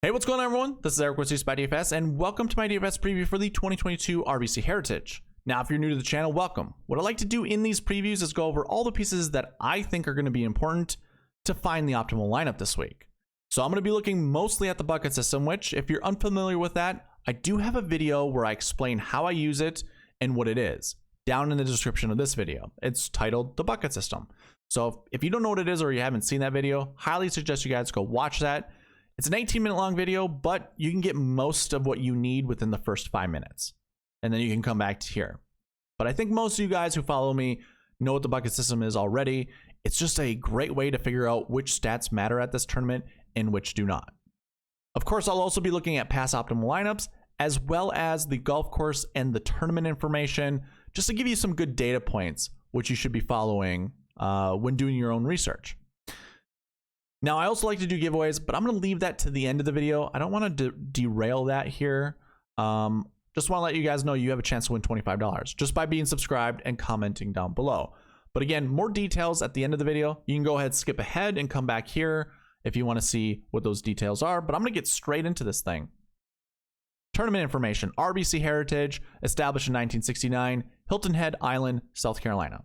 Hey, what's going on, everyone? This is Eric with SweetSpotDFS, and welcome to my DFS preview for the 2022 RBC Heritage. Now, if you're new to the channel, welcome. What I like to do in these previews is go over all the pieces that I think are going to be important to find the optimal lineup this week. So I'm going to be looking mostly at the bucket system, which, if you're unfamiliar with that, I do have a video where I explain how I use it and what it is, down in the description of this video. It's titled The Bucket System. So if you don't know what it is or you haven't seen that video, highly suggest you guys go watch that. It's an 18-minute long video, but you can get most of what you need within the first 5 minutes. And then you can come back to here. But I think most of you guys who follow me know what the bucket system is already. It's just a great way to figure out which stats matter at this tournament and which do not. Of course, I'll also be looking at past optimal lineups, as well as the golf course and the tournament information, just to give you some good data points, which you should be following when doing your own research. Now, I also like to do giveaways, but I'm going to leave that to the end of the video. I don't want to derail that here. Just want to let you guys know you have a chance to win $25 just by being subscribed and commenting down below. But again, more details at the end of the video. You can go ahead, skip ahead, and come back here if you want to see what those details are. But I'm going to get straight into this thing. Tournament information. RBC Heritage, established in 1969, Hilton Head Island, South Carolina.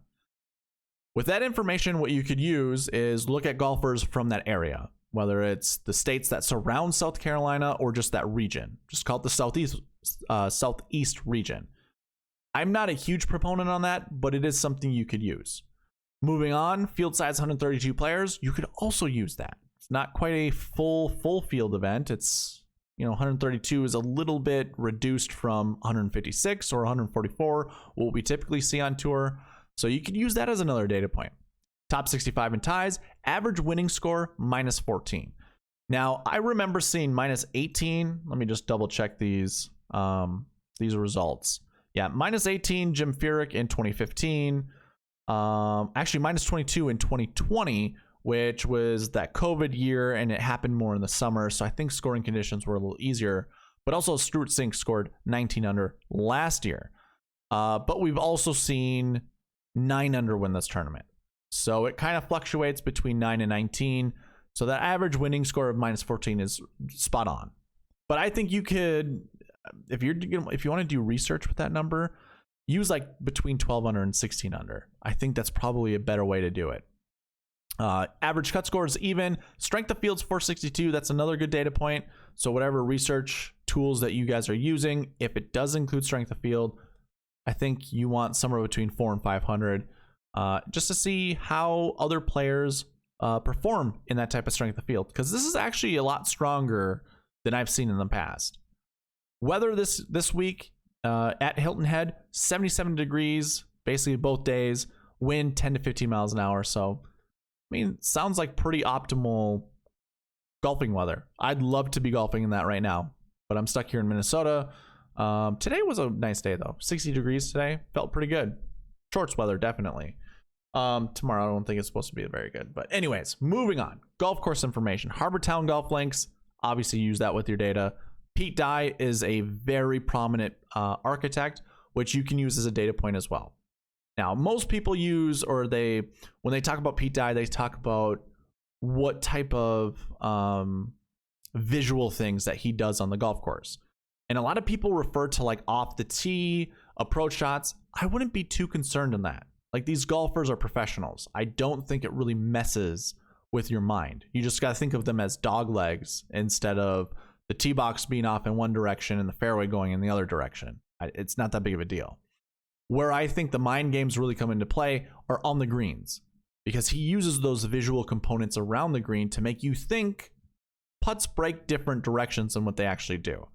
With that information, what you could use is look at golfers from that area, whether it's the states that surround South Carolina or just that region. Just call it the Southeast region. I'm not a huge proponent on that, but it is something you could use. Moving on, field size 132 players. You could also use that. It's not quite a full field event. It's, 132 is a little bit reduced from 156 or 144, what we typically see on tour. So you could use that as another data point. Top 65 in ties, average winning score, -14. Now, I remember seeing -18. Let me just double check these results. Yeah, -18, Jim Furyk in 2015. Actually, -22 in 2020, which was that COVID year, and it happened more in the summer. So I think scoring conditions were a little easier. But also, Stuart Sink scored 19 under last year. But we've also seen 9 under win this tournament. So it kind of fluctuates between 9 and 19. So that average winning score of -14 is spot on. But I think you could, if you want to do research with that number, use like between 12 under and 16 under. I think that's probably a better way to do it. Average cut score is even. Strength of field's 462. That's another good data point. So whatever research tools that you guys are using, if it does include strength of field, I think you want somewhere between 400 and 500 just to see how other players perform in that type of strength of field, because this is actually a lot stronger than I've seen in the past. Weather this week at Hilton Head, 77 degrees, basically both days, wind 10 to 15 miles an hour. So, sounds like pretty optimal golfing weather. I'd love to be golfing in that right now, but I'm stuck here in Minnesota. Today was a nice day though. 60 degrees today. Felt pretty good. Shorts weather, definitely. Tomorrow I don't think it's supposed to be very good. But anyways, moving on. Golf course information. Harbor Town Golf Links. Obviously use that with your data. Pete Dye is a very prominent architect, which you can use as a data point as well. Now, most people use, or when they talk about Pete Dye, they talk about what type of visual things that he does on the golf course. And a lot of people refer to like off the tee, approach shots. I wouldn't be too concerned in that. Like, these golfers are professionals. I don't think it really messes with your mind. You just got to think of them as dog legs instead of the tee box being off in one direction and the fairway going in the other direction. It's not that big of a deal. Where I think the mind games really come into play are on the greens, because he uses those visual components around the green to make you think putts break different directions than what they actually do.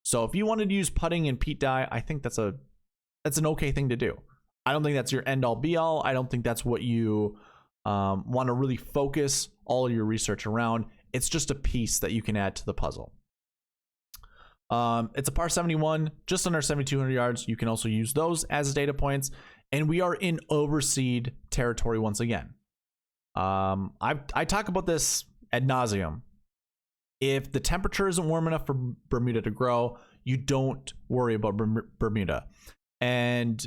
So if you wanted to use putting in Pete Dye, I think that's an okay thing to do. I don't think that's your end all be all. I don't think that's what you want to really focus all of your research around. It's just a piece that you can add to the puzzle. It's a par 71, just under 7,200 yards. You can also use those as data points. And we are in overseed territory once again. I talk about this ad nauseum. If the temperature isn't warm enough for Bermuda to grow, you don't worry about Bermuda. And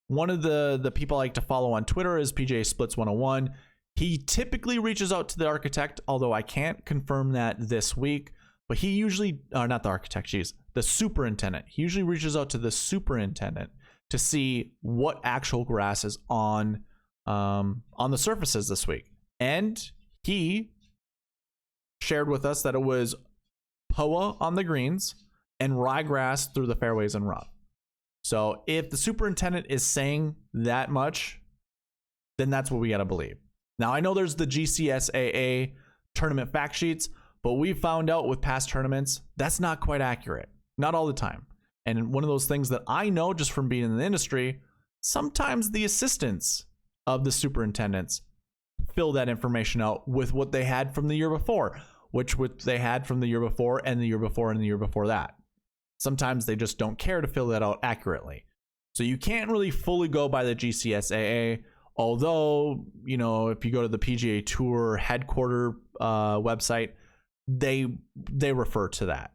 one of the people I like to follow on Twitter is PGA Splits 101. He typically reaches out to the architect, although I can't confirm that this week. but he usually, not the architect, geez, the superintendent. He usually reaches out to the superintendent to see what actual grass is on the surfaces this week. And he shared with us that it was POA on the greens and ryegrass through the fairways and rough. So if the superintendent is saying that much, then that's what we got to believe. Now, I know there's the GCSAA tournament fact sheets, but we found out with past tournaments, that's not quite accurate. Not all the time. And one of those things that I know just from being in the industry, sometimes the assistants of the superintendents fill that information out with what they had from the year before, which they had from the year before and the year before and the year before that. Sometimes they just don't care to fill that out accurately. So you can't really fully go by the GCSAA, although, you know, if you go to the PGA Tour headquarter website, they refer to that.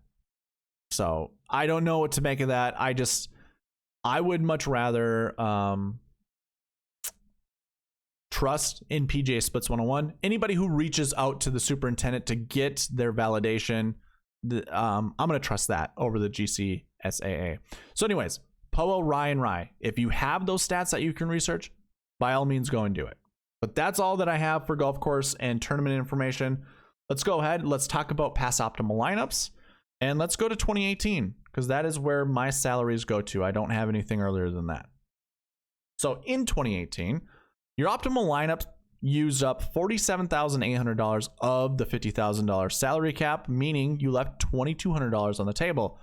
So I don't know what to make of that. I would much rather trust in PGA Splits 101. Anybody who reaches out to the superintendent to get their validation, I'm going to trust that over the GCSAA. So anyways, POA, rye, and rye. If you have those stats that you can research, by all means, go and do it. But that's all that I have for golf course and tournament information. Let's go ahead. Let's talk about past optimal lineups. And let's go to 2018, because that is where my salaries go to. I don't have anything earlier than that. So in 2018, your optimal lineup used up $47,800 of the $50,000 salary cap, meaning you left $2,200 on the table.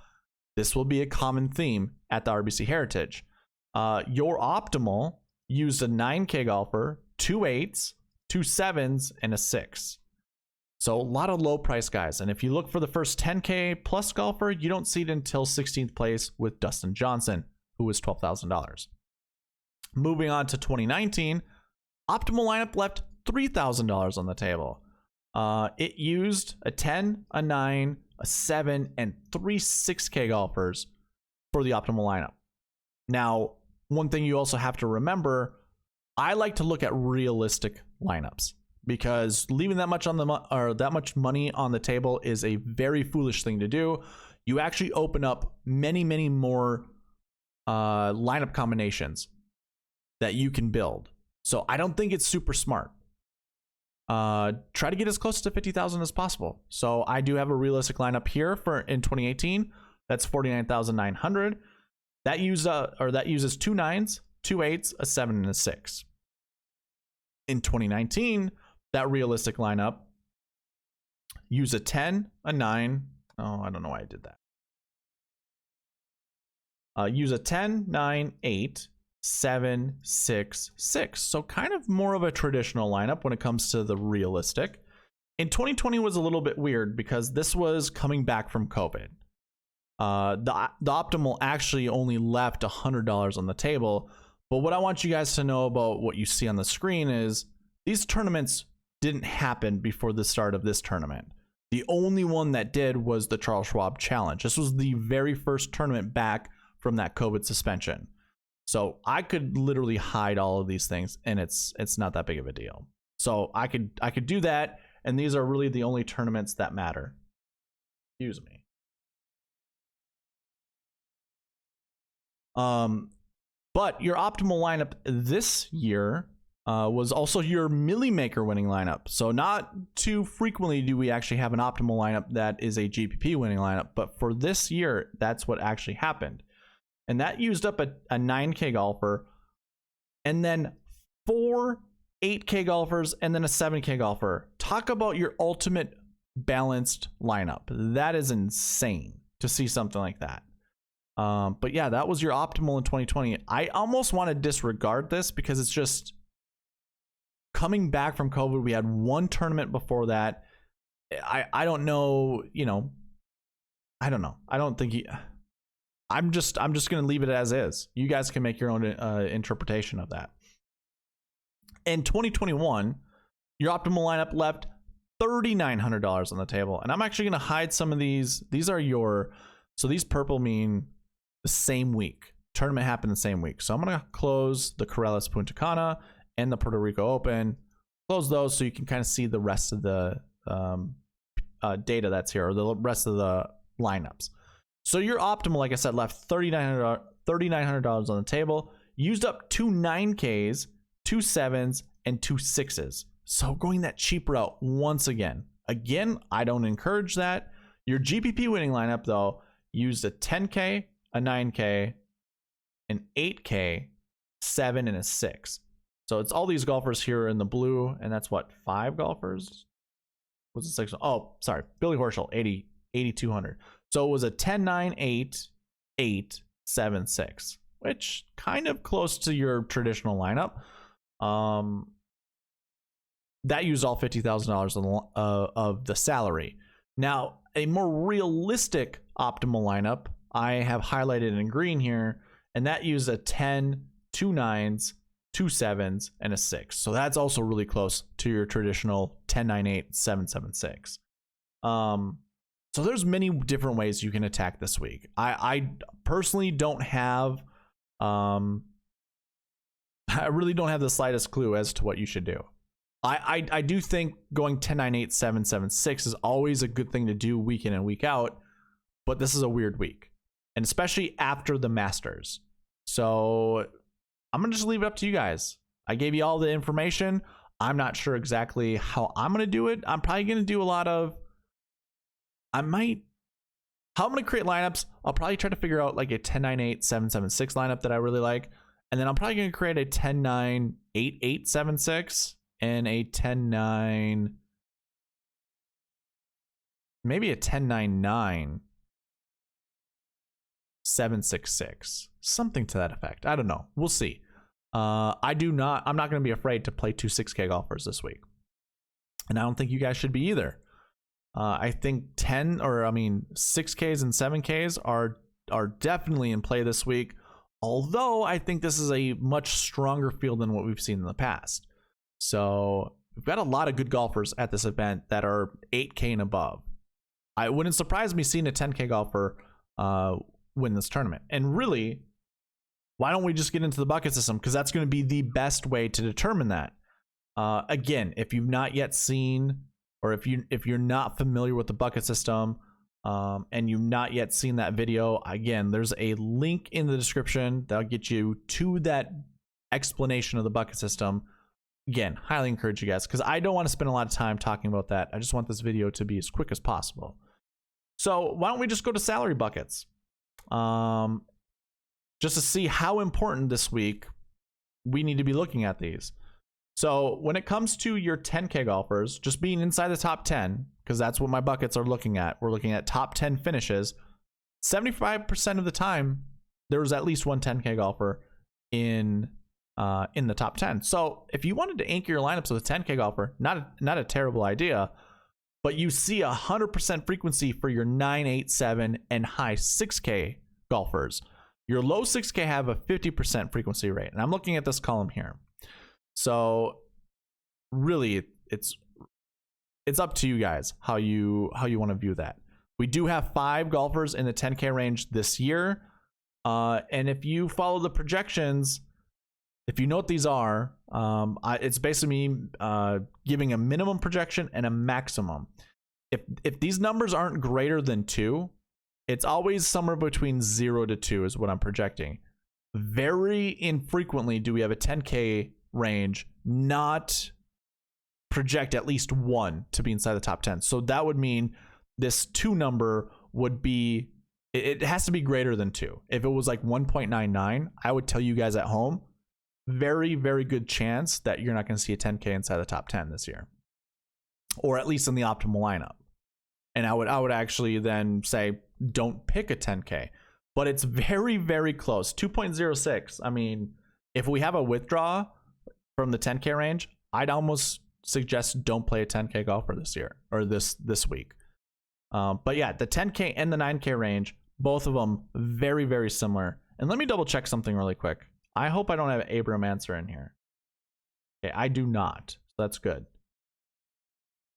This will be a common theme at the RBC Heritage. Your optimal used a 9K golfer, 2 8s, 2 7s, and a 6. So a lot of low price guys. And if you look for the first 10K plus golfer, you don't see it until 16th place with Dustin Johnson, who was $12,000. Moving on to 2019, optimal lineup left $3,000 on the table. It used a 10, a 9, a 7, and 3 6K golfers for the optimal lineup. Now, one thing you also have to remember, I like to look at realistic lineups, because leaving that much that much money on the table is a very foolish thing to do. You actually open up many more lineup combinations that you can build. So I don't think it's super smart. Try to get as close to 50,000 as possible. So I do have a realistic lineup here for in 2018. That's 49,900. That uses 2 9s, 2 8s, a 7, and a 6. In 2019, that realistic lineup use a 10, a 9. Oh, I don't know why I did that. Use a 10, 9, 8, 7, 6, 6. So kind of more of a traditional lineup when it comes to the realistic. In 2020 was a little bit weird because this was coming back from COVID. The optimal actually only left $100 on the table. But what I want you guys to know about what you see on the screen is these tournaments didn't happen before the start of this tournament. The only one that did was the Charles Schwab Challenge. This was the very first tournament back from that COVID suspension. So I could literally hide all of these things, and it's not that big of a deal. So I could do that, and these are really the only tournaments that matter. Excuse me. But your optimal lineup this year was also your Millie Maker winning lineup. So not too frequently do we actually have an optimal lineup that is a GPP winning lineup, but for this year, that's what actually happened. And that used up a 9K golfer, and then 4 8K golfers, and then a 7K golfer. Talk about your ultimate balanced lineup. That is insane to see something like that. But yeah, that was your optimal in 2020. I almost want to disregard this because it's just coming back from COVID. We had one tournament before that. I don't know, I don't know. I don't think I'm just going to leave it as is. You guys can make your own interpretation of that. In 2021, your optimal lineup left $3,900 on the table. And I'm actually going to hide some of these. These are so these purple mean the same week. Tournament happened the same week. So I'm going to close the Corrales Punta Cana and the Puerto Rico Open. Close those so you can kind of see the rest of the data that's here, or the rest of the lineups. So your optimal, like I said, left $3,900 on the table, used up 2 9Ks, 2 7s, and 2 6s. So going that cheap route once again. Again, I don't encourage that. Your GPP winning lineup, though, used a 10K, a 9K, an 8K, 7, and a 6. So it's all these golfers here in the blue, and that's what, 5 golfers? Was it 6? Oh, sorry, Billy Horschel, 8,200. So it was a 10, 9, 8, 8, 7, 6, which kind of close to your traditional lineup. That used all $50,000 of the salary. Now, a more realistic optimal lineup I have highlighted in green here, and that used a 10, 2 9s, 2 7s, and a 6. So that's also really close to your traditional 10, 9, 8, 7, 7, 6. So there's many different ways you can attack this week. I personally don't have, I really don't have the slightest clue as to what you should do. I do think going 10, 9, 8, 7, 7, 6 is always a good thing to do week in and week out, but this is a weird week, and especially after the Masters. So I'm going to just leave it up to you guys. I gave you all the information. I'm not sure exactly how I'm going to do it. I'm probably going to do a lot of, how I'm going to create lineups. I'll probably try to figure out like a 10, 9, 8, 7, 7, 6 lineup that I really like. And then I'm probably going to create a 10, 9, 8, 8, 7, 6 and a 10, 9, maybe a 10, 9, 9, 7, 6, 6, something to that effect. I don't know. We'll see. I'm not going to be afraid to play 2 6K golfers this week. And I don't think you guys should be either. I think 6Ks and 7Ks are definitely in play this week. Although I think this is a much stronger field than what we've seen in the past. So we've got a lot of good golfers at this event that are 8K and above. I wouldn't surprise me seeing a 10K golfer win this tournament. And really, why don't we just get into the bucket system? Because that's going to be the best way to determine that. Again, if you've not yet seen, or if you're not familiar with the bucket system, and you've not yet seen that video, again, there's a link in the description that'll get you to that explanation of the bucket system. Again, highly encourage you guys, because I don't want to spend a lot of time talking about that. I just want this video to be as quick as possible. So why don't we just go to salary buckets? Just to see how important this week we need to be looking at these. So when it comes to your 10K golfers, just being inside the top 10, because that's what my buckets are looking at. We're looking at top 10 finishes. 75% of the time, there was at least one 10K golfer in the top 10. So if you wanted to anchor your lineups with a 10K golfer, not a terrible idea, but you see 100% frequency for your 9, 8, 7, and high 6K golfers. Your low 6K have a 50% frequency rate, and I'm looking at this column here. So really, it's up to you guys how you want to view that. We do have 5 golfers in the 10K range this year, and if you follow the projections, if you know what these are, it's basically me giving a minimum projection and a maximum. If these numbers aren't greater than 2, it's always somewhere between 0 to 2 is what I'm projecting. Very infrequently do we have a 10K range not project at least 1 to be inside the top 10. So that would mean this 2 number would be, it has to be greater than 2. If it was like 1.99, I would tell you guys at home, very, very good chance that you're not going to see a 10K inside the top 10 this year, or at least in the optimal lineup. And I would actually then say, don't pick a 10K, but it's very, very close. 2.06. I mean, if we have a withdraw from the 10K range, I'd almost suggest don't play a 10K golfer this year or this week. But yeah, the 10K and the 9K range, both of them very, very similar. And let me double check something really quick. I hope I don't have Abram Answer in here. Okay, I do not. So that's good.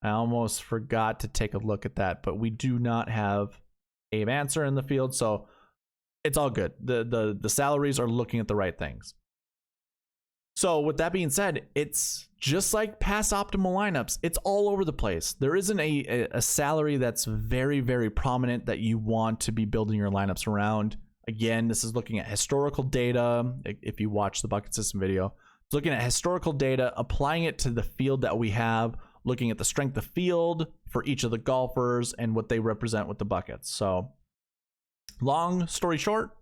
I almost forgot to take a look at that, but we do not have Abe Answer in the field, so it's all good. The salaries are looking at the right things. So with that being said, it's just like past optimal lineups. It's all over the place. There isn't a salary that's very, very prominent that you want to be building your lineups around. Again, this is looking at historical data. If you watch the bucket system video, it's looking at historical data, applying it to the field that we have, looking at the strength of field for each of the golfers and what they represent with the buckets. So long story short,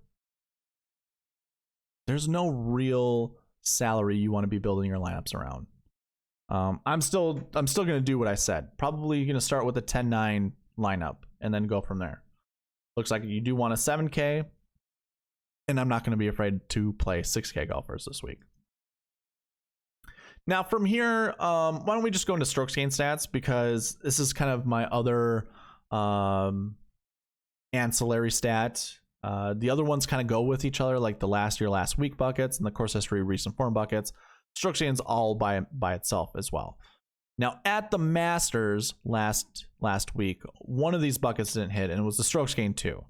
there's no real salary you want to be building your lineups around. I'm still going to do what I said. Probably going to start with a 10-9 lineup and then go from there. Looks like you do want a 7K, and I'm not going to be afraid to play 6K golfers this week. Now from here, why don't we just go into strokes gained stats, because this is kind of my other ancillary stat. The other ones kind of go with each other, like the last year, last week buckets and the course history, recent form buckets. Strokes gained all by itself as well. Now at the Masters last week, one of these buckets didn't hit, and it was the strokes gained 2.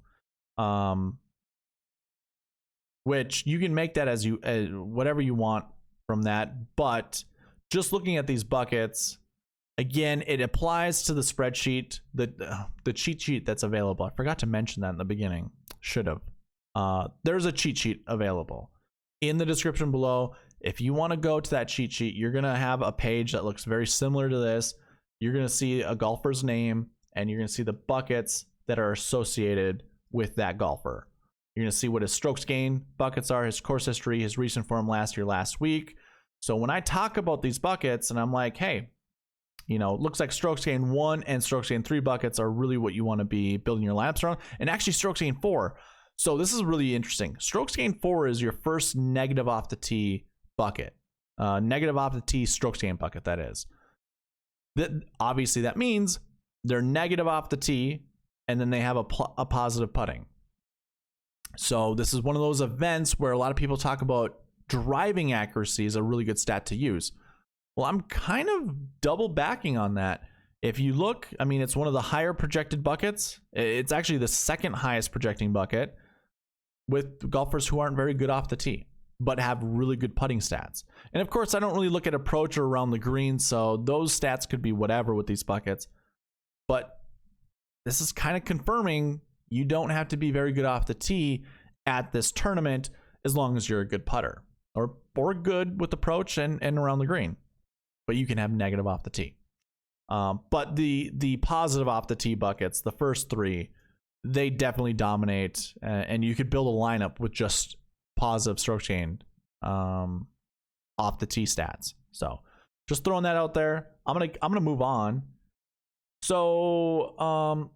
Which you can make that as whatever you want from that, but just looking at these buckets, again, it applies to the spreadsheet, the cheat sheet that's available. I forgot to mention that in the beginning. Should have. There's a cheat sheet available in the description below. If you want to go to that cheat sheet, you're going to have a page that looks very similar to this. You're going to see a golfer's name, and you're going to see the buckets that are associated with that golfer. You're going to see what his strokes gained buckets are, his course history, his recent form last year, last week. So when I talk about these buckets and I'm like, hey, you know, looks like strokes gained 1 and strokes gained 3 buckets are really what you want to be building your lineups around, and actually strokes gained 4. So this is really interesting. Strokes gained 4 is your first negative off the tee bucket. Negative off the tee strokes gained bucket, that is. Obviously that means they're negative off the tee and then they have a positive putting. So this is one of those events where a lot of people talk about driving accuracy is a really good stat to use. Well, I'm kind of double backing on that. If you look, I mean, it's one of the higher projected buckets. It's actually the second highest projecting bucket with golfers who aren't very good off the tee, but have really good putting stats. And of course, I don't really look at approach or around the green, so those stats could be whatever with these buckets. But this is kind of confirming you don't have to be very good off the tee at this tournament as long as you're a good putter or good with approach and around the green. But you can have negative off the tee. But the positive off the tee buckets, the first 3, they definitely dominate, and you could build a lineup with just positive strokes gained off the tee stats. So just throwing that out there. I'm gonna move on. So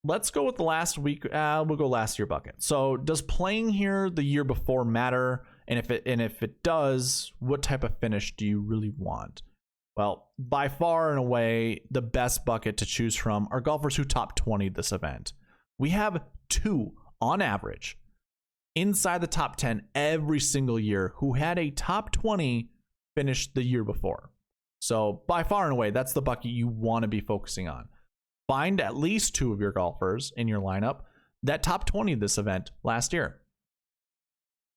let's go with the last week. We'll go last year bucket. So does playing here the year before matter? And if it does, what type of finish do you really want? Well, by far and away, the best bucket to choose from are golfers who top 20 this event. We have 2 on average inside the top 10 every single year who had a top 20 finish the year before. So by far and away, that's the bucket you want to be focusing on. Find at least 2 of your golfers in your lineup that top 20 this event last year.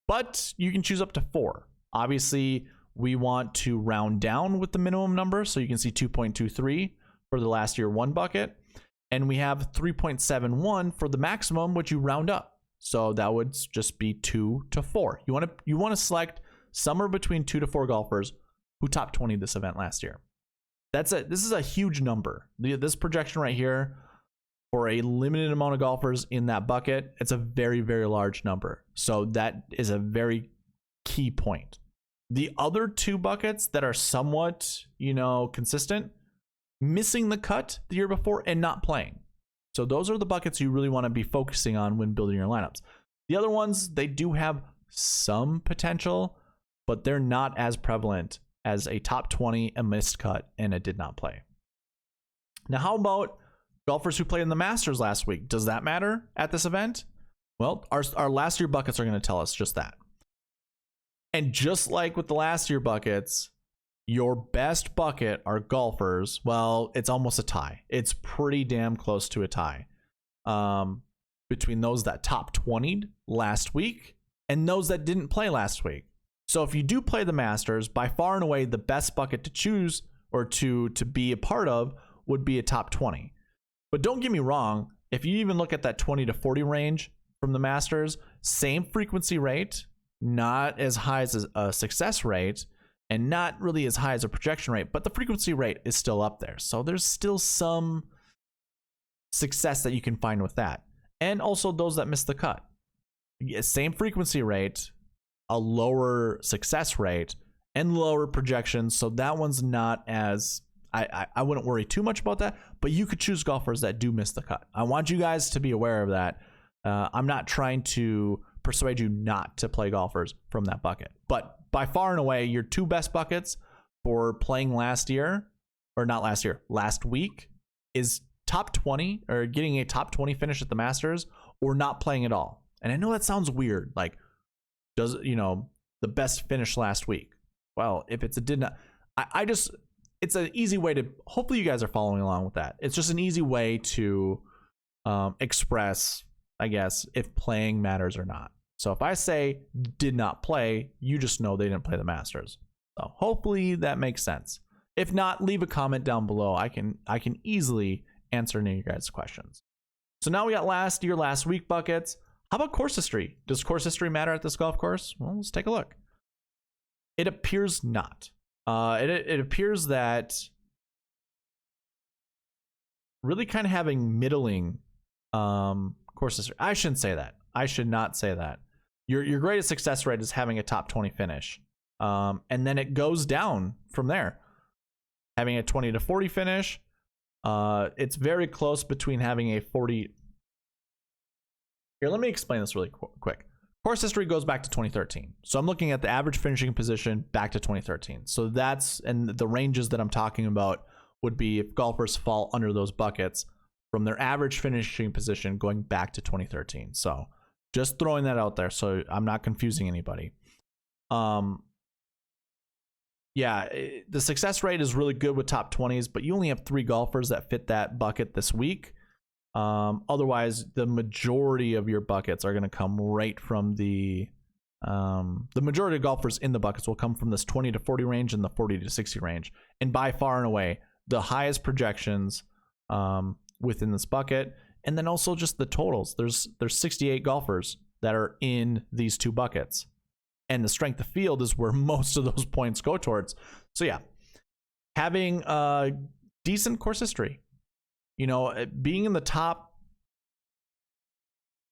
But you can choose up to 4. Obviously, we want to round down with the minimum number, so you can see 2.23 for the last year 1 bucket, and we have 3.71 for the maximum, which you round up. So that would just be 2 to 4. You want to select somewhere between 2 to 4 golfers who top 20 this event last year. This is a huge number. This projection right here for a limited amount of golfers in that bucket, it's a very, very large number. So that is a very key point. The other 2 buckets that are somewhat, consistent, missing the cut the year before and not playing. So those are the buckets you really want to be focusing on when building your lineups. The other ones, they do have some potential, but they're not as prevalent as a top 20, a missed cut, and a did not play. Now, how about golfers who played in the Masters last week? Does that matter at this event? Well, our last year buckets are going to tell us just that. And just like with the last year buckets, your best bucket are golfers. Well, it's almost a tie. It's pretty damn close to a tie between those that top 20'd last week and those that didn't play last week. So if you do play the Masters, by far and away, the best bucket to choose or to be a part of would be a top 20. But don't get me wrong, if you even look at that 20 to 40 range from the Masters, same frequency rate, not as high as a success rate, and not really as high as a projection rate, but the frequency rate is still up there. So there's still some success that you can find with that. And also those that miss the cut. Same frequency rate, a lower success rate, and lower projections. So that one's not as, I wouldn't worry too much about that, but you could choose golfers that do miss the cut. I want you guys to be aware of that. I'm not trying to persuade you not to play golfers from that bucket, but by far and away, your two best buckets for playing last week is top 20 or getting a top 20 finish at the Masters or not playing at all. And I know that sounds weird. Like, does, the best finish last week? Well, if it's a did not, it's an easy way to, hopefully you guys are following along with that. It's just an easy way to express, I guess, if playing matters or not. So if I say did not play, you just know they didn't play the Masters. So hopefully that makes sense. If not, leave a comment down below. I can easily answer any of your guys' questions. So now we got last week buckets. How about course history? Does course history matter at this golf course? Well, let's take a look. It appears not. It appears that really kind of having middling course history. I shouldn't say that. I should not say that. Your greatest success rate is having a top 20 finish. And then it goes down from there. Having a 20 to 40 finish. It's very close between having a 40. Here, let me explain this really quick. Course history goes back to 2013. So I'm looking at the average finishing position back to 2013. So that's, and the ranges that I'm talking about would be if golfers fall under those buckets from their average finishing position going back to 2013. So just throwing that out there so I'm not confusing anybody. Yeah, the success rate is really good with top 20s, but you only have 3 golfers that fit that bucket this week. Otherwise, the majority of your buckets are going to come right from the majority of golfers in the buckets will come from this 20 to 40 range and the 40 to 60 range. And by far and away, the highest projections within this bucket. And then also just the totals. There's 68 golfers that are in these two buckets. And the strength of field is where most of those points go towards. So yeah, having a decent course history. Being in the top,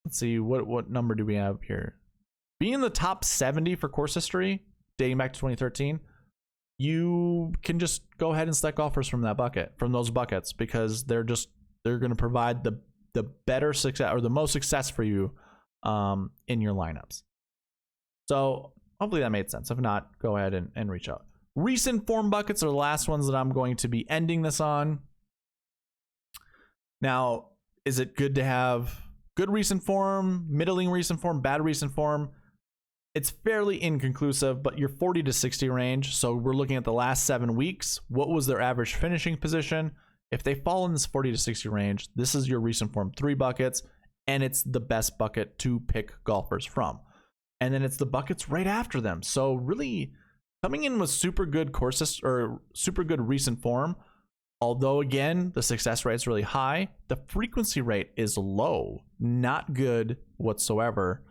let's see, what number do we have here? Being in the top 70 for course history, dating back to 2013, you can just go ahead and select golfers from those buckets, because they're going to provide the better success or the most success for you in your lineups. So hopefully that made sense. If not, go ahead and reach out. Recent form buckets are the last ones that I'm going to be ending this on. Now, is it good to have good recent form, middling recent form, bad recent form? It's fairly inconclusive, but your 40 to 60 range. So we're looking at the last 7 weeks. What was their average finishing position? If they fall in this 40 to 60 range, this is your recent form 3 buckets, and it's the best bucket to pick golfers from. And then it's the buckets right after them. So really coming in with super good courses or super good recent form, although again, the success rate is really high, the frequency rate is low, not good whatsoever.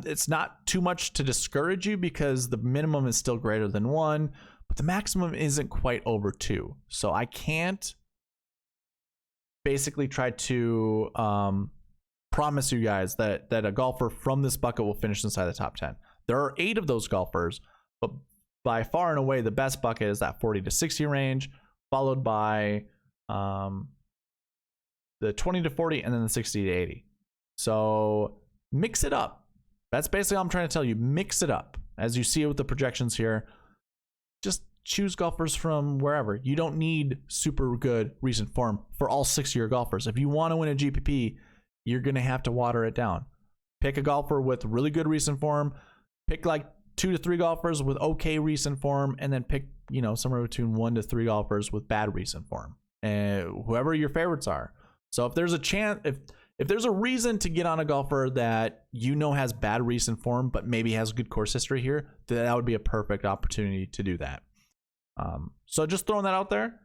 It's not too much to discourage you because the minimum is still greater than 1, but the maximum isn't quite over 2. So I can't basically try to promise you guys that a golfer from this bucket will finish inside the top 10. There are 8 of those golfers, but by far and away, the best bucket is that 40 to 60 range, followed by the 20 to 40 and then the 60 to 80. So mix it up. That's basically all I'm trying to tell you. Mix it up. As you see with the projections here, just choose golfers from wherever. You don't need super good recent form for all 6 of your golfers. If you want to win a GPP, you're going to have to water it down. Pick a golfer with really good recent form. Pick like 2 to 3 golfers with okay recent form, and then pick, somewhere between 1 to 3 golfers with bad recent form. And whoever your favorites are. So if there's a chance, if if there's a reason to get on a golfer that you know has bad recent form, but maybe has good course history here, then that would be a perfect opportunity to do that. So just throwing that out there.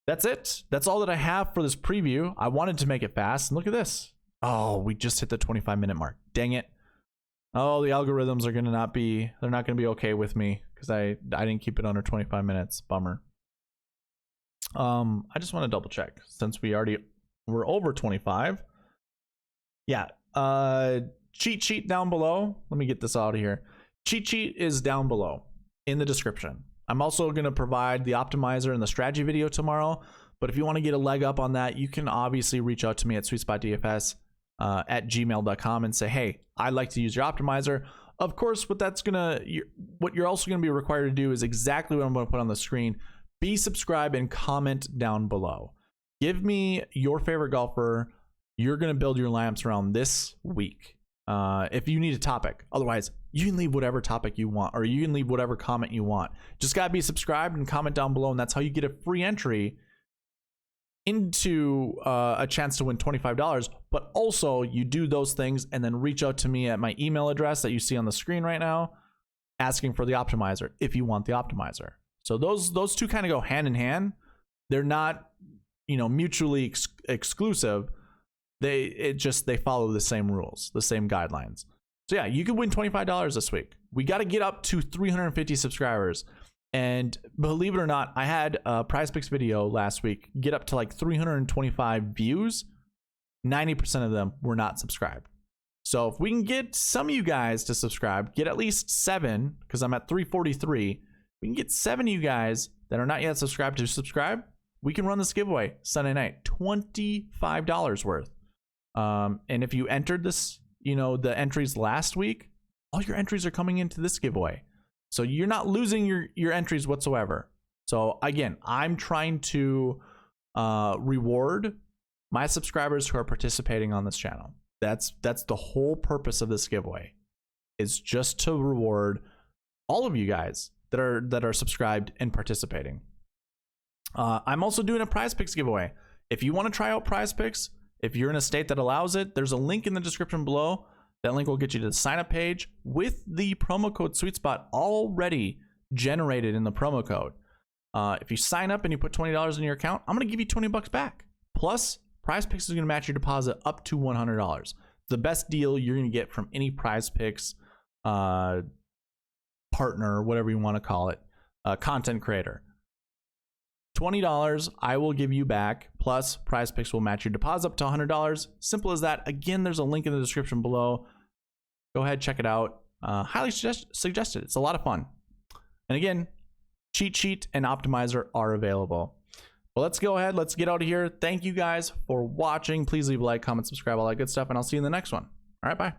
That's it. That's all that I have for this preview. I wanted to make it fast. And look at this. Oh, we just hit the 25-minute mark. Dang it. Oh, the algorithms are going to they're not going to be okay with me because I didn't keep it under 25 minutes. Bummer. I just want to double check since we're over 25. Yeah. Cheat sheet down below. Let me get this out of here. Cheat sheet is down below in the description. I'm also going to provide the optimizer and the strategy video tomorrow. But if you want to get a leg up on that, you can obviously reach out to me at SweetSpotDFS at gmail.com and say, hey, I'd like to use your optimizer. Of course, what you're also going to be required to do is exactly what I'm going to put on the screen. Be subscribed and comment down below. Give me your favorite golfer you're going to build your lineups around this week. If you need a topic, otherwise you can leave whatever topic you want, or you can leave whatever comment you want. Just got to be subscribed and comment down below, and that's how you get a free entry into a chance to win $25. But also you do those things and then reach out to me at my email address that you see on the screen right now, asking for the optimizer if you want the optimizer. So those two kind of go hand in hand. They're not, mutually exclusive. They follow the same rules, the same guidelines. So yeah, you could win $25 this week. We got to get up to 350 subscribers. And believe it or not, I had a PrizePicks video last week get up to like 325 views. 90% of them were not subscribed. So if we can get some of you guys to subscribe, get at least 7, because I'm at 343. We can get 7 of you guys that are not yet subscribed to subscribe. We can run this giveaway Sunday night, $25 worth. And if you entered this, the entries last week, all your entries are coming into this giveaway. So you're not losing your entries whatsoever. So again, I'm trying to reward my subscribers who are participating on this channel. That's the whole purpose of this giveaway, is just to reward all of you guys that are subscribed and participating. I'm also doing a PrizePicks giveaway. If you want to try out PrizePicks, if you're in a state that allows it, there's a link in the description below. That link will get you to the sign up page with the promo code SweetSpot already generated in the promo code. If you sign up and you put $20 in your account, I'm going to give you $20 back. Plus, PrizePicks is going to match your deposit up to $100. It's the best deal you're going to get from any PrizePicks partner, whatever you want to call it, content creator. $20 I will give you back, plus PrizePicks will match your deposit up to $100. Simple as that. Again, there's a link in the description below. Go ahead, check it out. Highly suggested. It's a lot of fun. And again, cheat sheet and optimizer are available. Well, let's go ahead. Let's get out of here. Thank you guys for watching. Please leave a like, comment, subscribe, all that good stuff, and I'll see you in the next one. All right, bye.